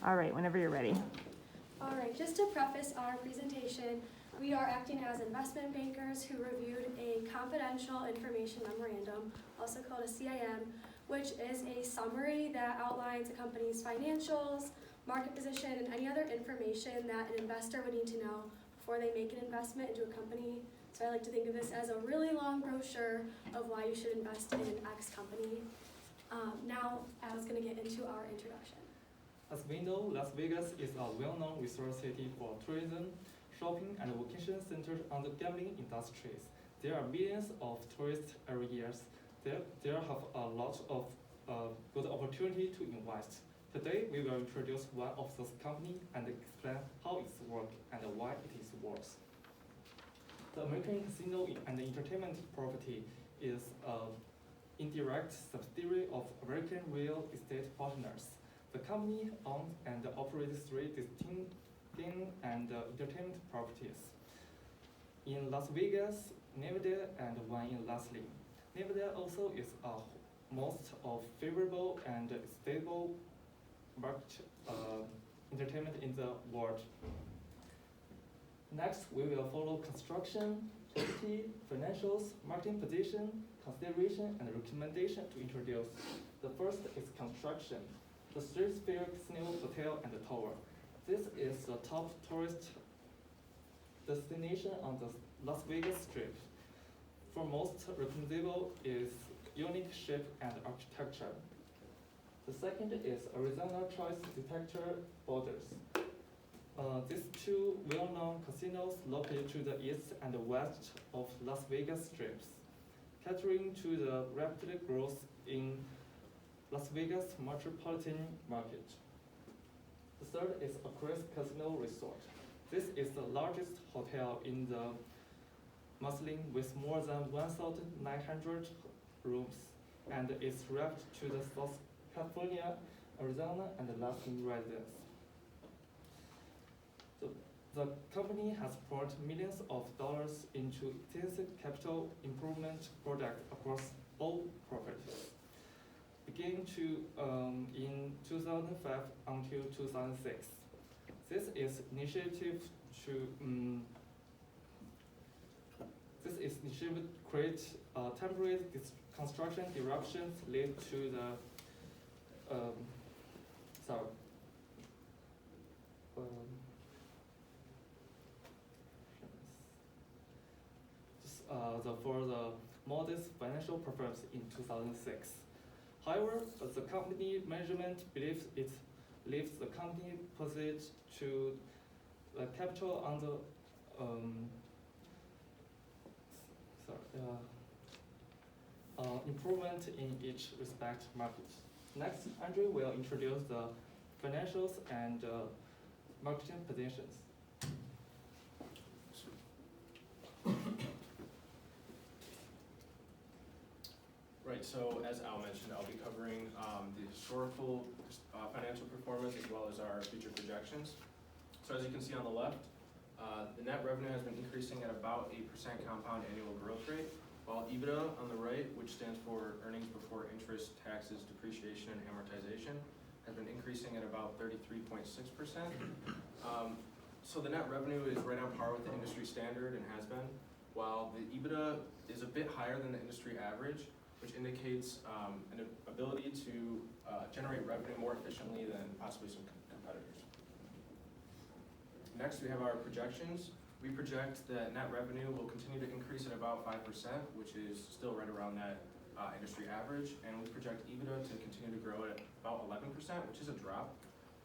All right, whenever you're ready. All right, just to preface our presentation, we are acting as investment bankers who reviewed a confidential information memorandum, also called a CIM, which is a summary that outlines a company's financials, market position, and any other information that an investor would need to know before they make an investment into a company. So I like to think of this as a really long brochure of why you should invest in X company. Now, I was going to get into our introduction. As we know, Las Vegas is a well-known resort city for tourism, shopping, and vacation centered on the gambling industries. There are millions of tourists every year. There have a lot of good opportunity to invest. Today, we will introduce one of those companies and explain how it works and why it is worth. The American Casino and Entertainment Property is an indirect subsidiary of American Real Estate Partners. The company owns and operates 3 distinct gaming and entertainment properties in Las Vegas, Nevada, and one in Leslie. Nevada also is a most of favorable and stable market entertainment in the world. Next, we will follow construction, safety, financials, marketing position, consideration, and recommendation to introduce. The first is construction. The Stratosphere Casino Hotel and Tower. This is the top tourist destination on the Las Vegas Strip. For most recognizable is unique shape and architecture. The second is Arizona Choice Detector Borders. These 2 well-known casinos located to the east and west of Las Vegas Strips, catering to the rapid growth in Las Vegas metropolitan market. The third is Aquarius Casino Resort. This is the largest hotel in the Muslim with more than 1,900 rooms and is wrapped to the South California, Arizona, and Latin residents. The company has poured millions of dollars into extensive capital improvement projects across all properties, beginning in 2005 until 2006. This initiative create temporary construction disruptions lead to the for the modest financial performance in 2006. However, the company management believes it leaves the company poised to capital on the improvement in each respect market. Next, Andrew will introduce the financials and marketing positions. Right, so as Al mentioned, I'll be covering the historical financial performance as well as our future projections. So as you can see on the left, the net revenue has been increasing at about 8% compound annual growth rate, while EBITDA on the right, which stands for earnings before interest, taxes, depreciation, and amortization, has been increasing at about 33.6%. So the net revenue is right on par with the industry standard and has been, while the EBITDA is a bit higher than the industry average, which indicates an ability to generate revenue more efficiently than possibly some competitors. Next, we have our projections. We project that net revenue will continue to increase at about 5%, which is still right around that industry average, and we project EBITDA to continue to grow at about 11%, which is a drop,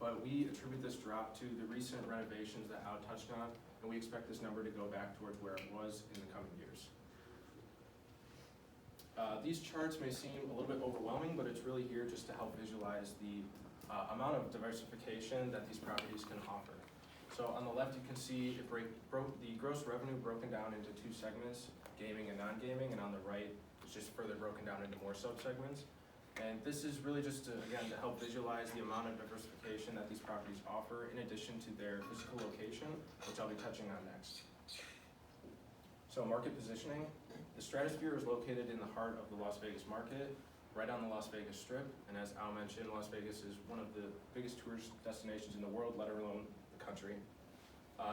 but we attribute this drop to the recent renovations that Al touched on, and we expect this number to go back towards where it was in the coming years. These charts may seem a little bit overwhelming, but it's really here just to help visualize the amount of diversification that these properties can offer. So on the left, you can see the gross revenue broken down into 2 segments, gaming and non-gaming, and on the right, it's just further broken down into more sub-segments. And this is really just to, again, to help visualize the amount of diversification that these properties offer in addition to their physical location, which I'll be touching on next. So market positioning. The Stratosphere is located in the heart of the Las Vegas market, right on the Las Vegas Strip. And as Al mentioned, Las Vegas is one of the biggest tourist destinations in the world, let alone the country.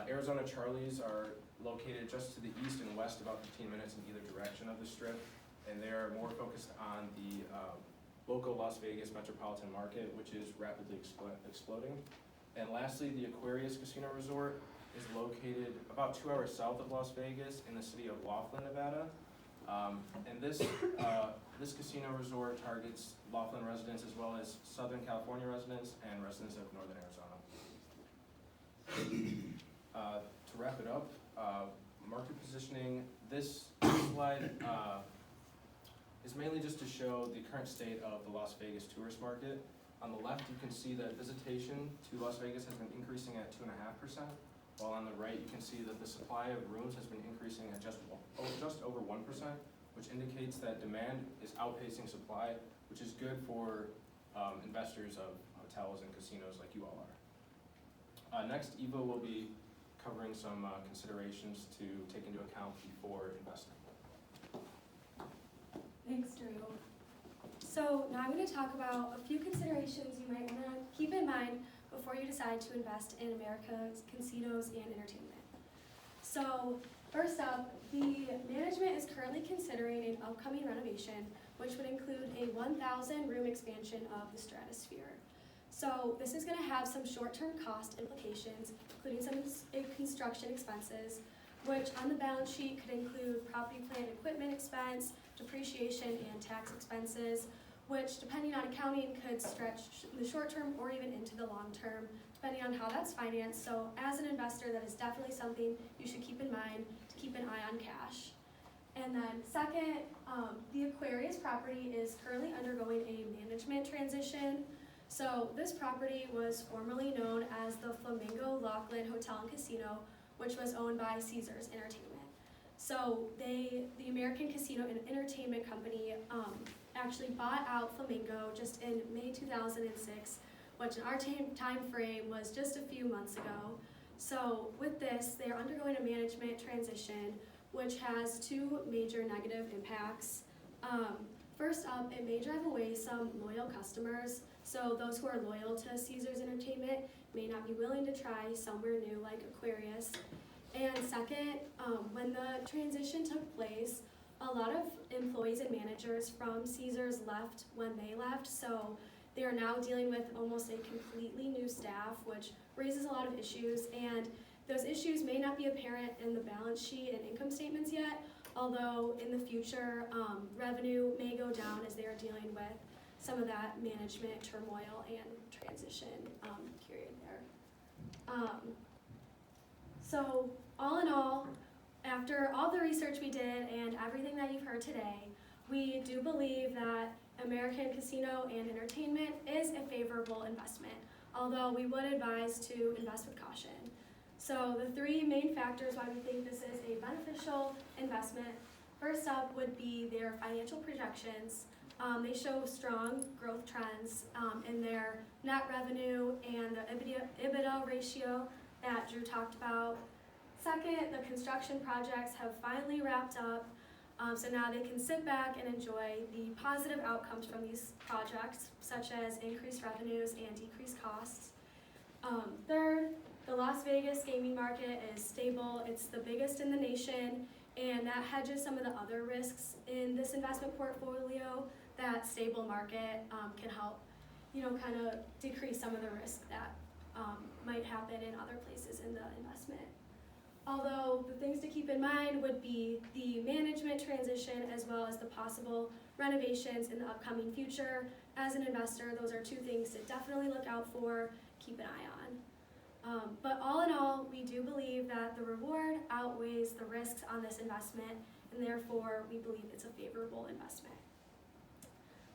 Arizona Charlie's are located just to the east and west, about 15 minutes in either direction of the Strip. And they are more focused on the local Las Vegas metropolitan market, which is rapidly exploding. And lastly, the Aquarius Casino Resort is located about 2 hours south of Las Vegas in the city of Laughlin, Nevada. And this casino resort targets Laughlin residents as well as Southern California residents and residents of Northern Arizona. To wrap it up, market positioning, this slide is mainly just to show the current state of the Las Vegas tourist market. On the left, you can see that visitation to Las Vegas has been increasing at 2.5%, while on the right, you can see that the supply of rooms has been increasing at just over 1%, which indicates that demand is outpacing supply, which is good for investors of hotels and casinos like you all are. Next, Eva will be covering some considerations to take into account before investing. Thanks, Drew. So now I'm going to talk about a few considerations you might want to keep in mind before you decide to invest in America's casinos and entertainment. So first up, the management is currently considering an upcoming renovation, which would include a 1,000 room expansion of the Stratosphere. So this is going to have some short-term cost implications, including some construction expenses, which on the balance sheet could include property, plant, and equipment expense, depreciation, and tax expenses, which depending on accounting could stretch in the short term or even into the long term, depending on how that's financed. So as an investor, that is definitely something you should keep in mind to keep an eye on cash. And then second, the Aquarius property is currently undergoing a management transition. So this property was formerly known as the Flamingo Laughlin Hotel and Casino, which was owned by Caesars Entertainment. So the American Casino and Entertainment Company actually bought out Flamingo just in May 2006, which in our time frame was just a few months ago. So with this, they are undergoing a management transition, which has two major negative impacts. First up, it may drive away some loyal customers. So those who are loyal to Caesars Entertainment may not be willing to try somewhere new like Aquarius. And second, when the transition took place, a lot of employees and managers from Caesars left when they left, so they are now dealing with almost a completely new staff, which raises a lot of issues, and those issues may not be apparent in the balance sheet and income statements yet, although in the future, revenue may go down as they are dealing with some of that management turmoil and transition period there. So all in all, after all the research we did and everything that you've heard today, we do believe that American Casino and Entertainment is a favorable investment, although we would advise to invest with caution. So the three main factors why we think this is a beneficial investment, first up would be their financial projections. They show strong growth trends in their net revenue and the EBITDA ratio that Drew talked about. Second, the construction projects have finally wrapped up, so now they can sit back and enjoy the positive outcomes from these projects, such as increased revenues and decreased costs. Third, the Las Vegas gaming market is stable. It's the biggest in the nation, and that hedges some of the other risks in this investment portfolio. That stable market can help, kind of decrease some of the risk that might happen in other places in the investment. Although the things to keep in mind would be the management transition as well as the possible renovations in the upcoming future. As an investor, those are two things to definitely look out for, keep an eye on. But all in all, we do believe that the reward outweighs the risks on this investment, and therefore we believe it's a favorable investment.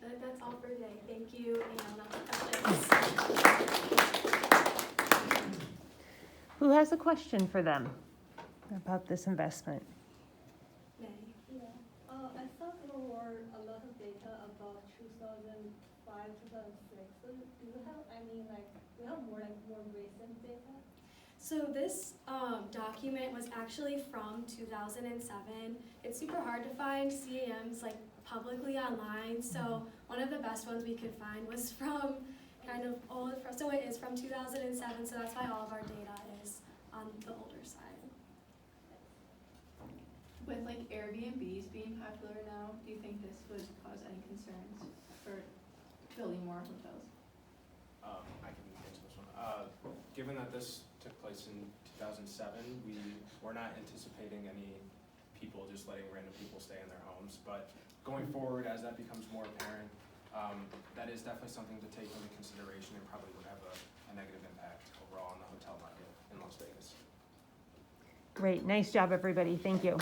That's all for today. Thank you, and I'll now take questions. Who has a question for them about this investment? May. Yeah, I saw there were a lot of data about 2005, 2006. So do you have more recent data? So this document was actually from 2007. It's super hard to find. CAM's publicly online. So one of the best ones we could find was from kind of old, so it is from 2007, so that's why all of our data is on the older side. With like Airbnbs being popular now, do you think this would cause any concerns for building more hotels? I can answer this one. Given that this took place in 2007, we were not anticipating any people just letting random people stay in their homes. But going forward, as that becomes more apparent, that is definitely something to take into consideration and probably would have a negative impact overall on the hotel market in Las Vegas. Great, nice job, everybody. Thank you.